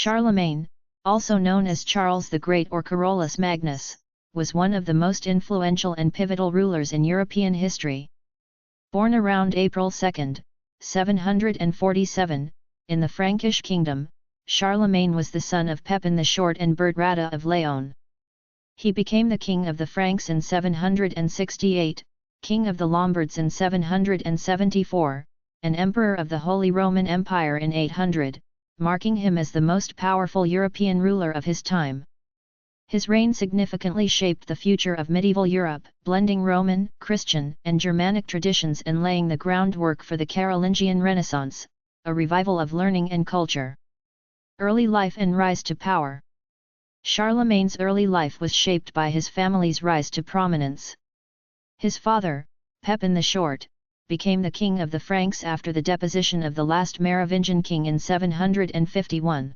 Charlemagne, also known as Charles the Great or Carolus Magnus, was one of the most influential and pivotal rulers in European history. Born around April 2, 747, in the Frankish kingdom, Charlemagne was the son of Pepin the Short and Bertrada of Laon. He became the king of the Franks in 768, king of the Lombards in 774, and emperor of the Holy Roman Empire in 800, marking him as the most powerful European ruler of his time. His reign significantly shaped the future of medieval Europe, blending Roman, Christian, and Germanic traditions and laying the groundwork for the Carolingian Renaissance, a revival of learning and culture. Early life and rise to power. Charlemagne's early life was shaped by his family's rise to prominence. His father, Pepin the Short, became the king of the Franks after the deposition of the last Merovingian king in 751.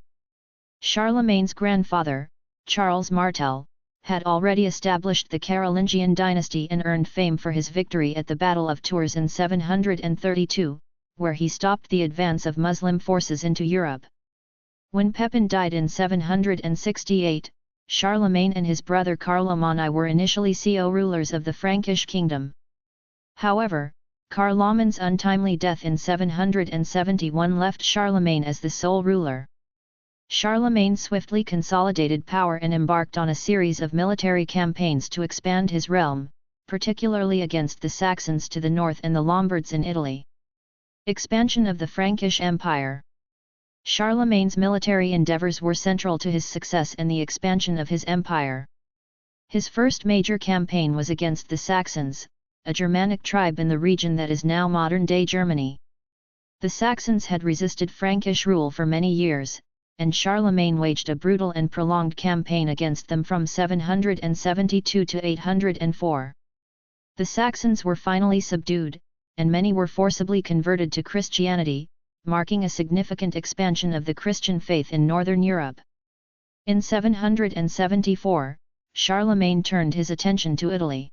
Charlemagne's grandfather, Charles Martel, had already established the Carolingian dynasty and earned fame for his victory at the Battle of Tours in 732, where he stopped the advance of Muslim forces into Europe. When Pepin died in 768, Charlemagne and his brother Carloman were initially co-rulers of the Frankish kingdom. However, Carloman's untimely death in 771 left Charlemagne as the sole ruler. Charlemagne swiftly consolidated power and embarked on a series of military campaigns to expand his realm, particularly against the Saxons to the north and the Lombards in Italy. Expansion of the Frankish Empire. Charlemagne's military endeavors were central to his success and the expansion of his empire. His first major campaign was against the Saxons, a Germanic tribe in the region that is now modern-day Germany. The Saxons had resisted Frankish rule for many years, and Charlemagne waged a brutal and prolonged campaign against them from 772 to 804. The Saxons were finally subdued, and many were forcibly converted to Christianity, marking a significant expansion of the Christian faith in northern Europe. In 774, Charlemagne turned his attention to Italy.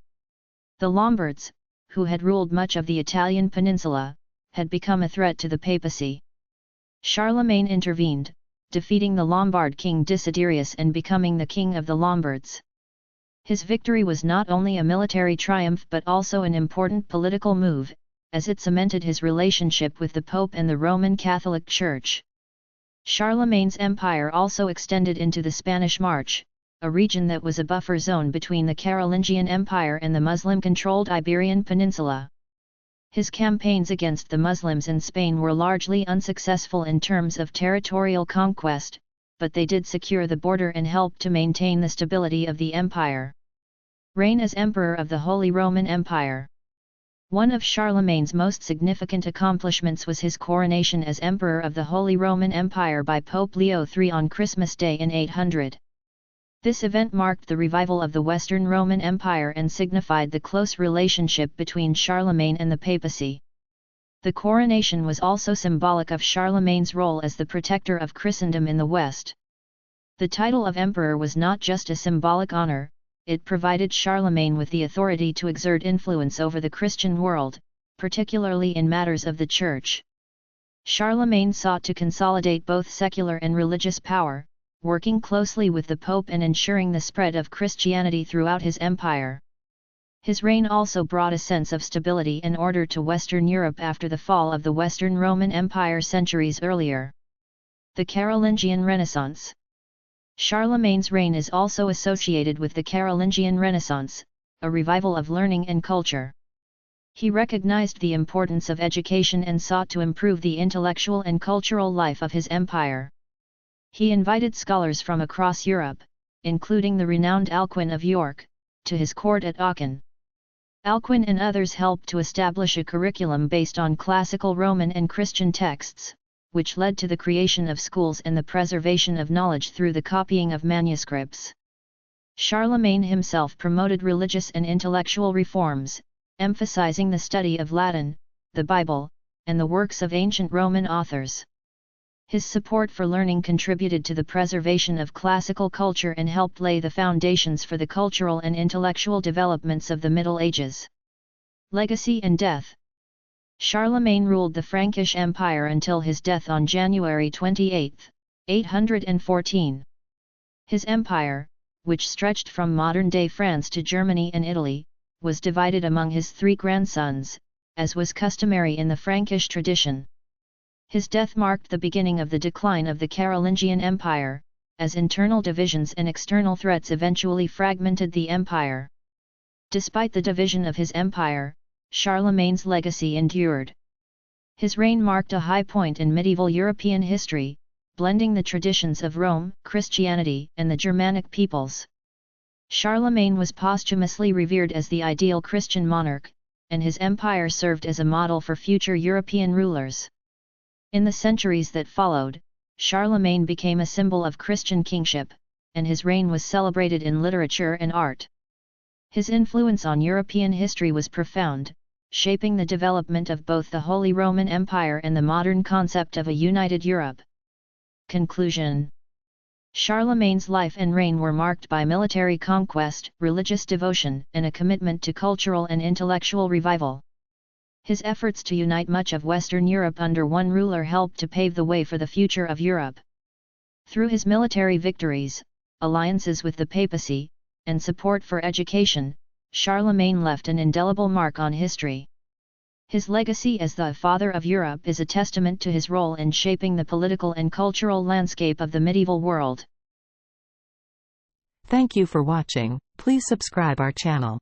The Lombards, who had ruled much of the Italian peninsula, had become a threat to the papacy. Charlemagne intervened, defeating the Lombard king Desiderius and becoming the king of the Lombards. His victory was not only a military triumph but also an important political move, as it cemented his relationship with the Pope and the Roman Catholic Church. Charlemagne's empire also extended into the Spanish March, a region that was a buffer zone between the Carolingian Empire and the Muslim-controlled Iberian Peninsula. His campaigns against the Muslims in Spain were largely unsuccessful in terms of territorial conquest, but they did secure the border and helped to maintain the stability of the empire. Reign as Emperor of the Holy Roman Empire. One of Charlemagne's most significant accomplishments was his coronation as Emperor of the Holy Roman Empire by Pope Leo III on Christmas Day in 800. This event marked the revival of the Western Roman Empire and signified the close relationship between Charlemagne and the papacy. The coronation was also symbolic of Charlemagne's role as the protector of Christendom in the West. The title of emperor was not just a symbolic honor, it provided Charlemagne with the authority to exert influence over the Christian world, particularly in matters of the Church. Charlemagne sought to consolidate both secular and religious power, working closely with the Pope and ensuring the spread of Christianity throughout his empire. His reign also brought a sense of stability and order to Western Europe after the fall of the Western Roman Empire centuries earlier. The Carolingian Renaissance. Charlemagne's reign is also associated with the Carolingian Renaissance, a revival of learning and culture. He recognized the importance of education and sought to improve the intellectual and cultural life of his empire. He invited scholars from across Europe, including the renowned Alcuin of York, to his court at Aachen. Alcuin and others helped to establish a curriculum based on classical Roman and Christian texts, which led to the creation of schools and the preservation of knowledge through the copying of manuscripts. Charlemagne himself promoted religious and intellectual reforms, emphasizing the study of Latin, the Bible, and the works of ancient Roman authors. His support for learning contributed to the preservation of classical culture and helped lay the foundations for the cultural and intellectual developments of the Middle Ages. Legacy and death. Charlemagne ruled the Frankish Empire until his death on January 28, 814. His empire, which stretched from modern-day France to Germany and Italy, was divided among his 3 grandsons, as was customary in the Frankish tradition. His death marked the beginning of the decline of the Carolingian Empire, as internal divisions and external threats eventually fragmented the empire. Despite the division of his empire, Charlemagne's legacy endured. His reign marked a high point in medieval European history, blending the traditions of Rome, Christianity, and the Germanic peoples. Charlemagne was posthumously revered as the ideal Christian monarch, and his empire served as a model for future European rulers. In the centuries that followed, Charlemagne became a symbol of Christian kingship, and his reign was celebrated in literature and art. His influence on European history was profound, shaping the development of both the Holy Roman Empire and the modern concept of a united Europe. Conclusion. Charlemagne's life and reign were marked by military conquest, religious devotion, and a commitment to cultural and intellectual revival. His efforts to unite much of Western Europe under one ruler helped to pave the way for the future of Europe. Through his military victories, alliances with the papacy, and support for education, Charlemagne left an indelible mark on history. His legacy as the father of Europe is a testament to his role in shaping the political and cultural landscape of the medieval world. Thank you for watching. Please subscribe our channel.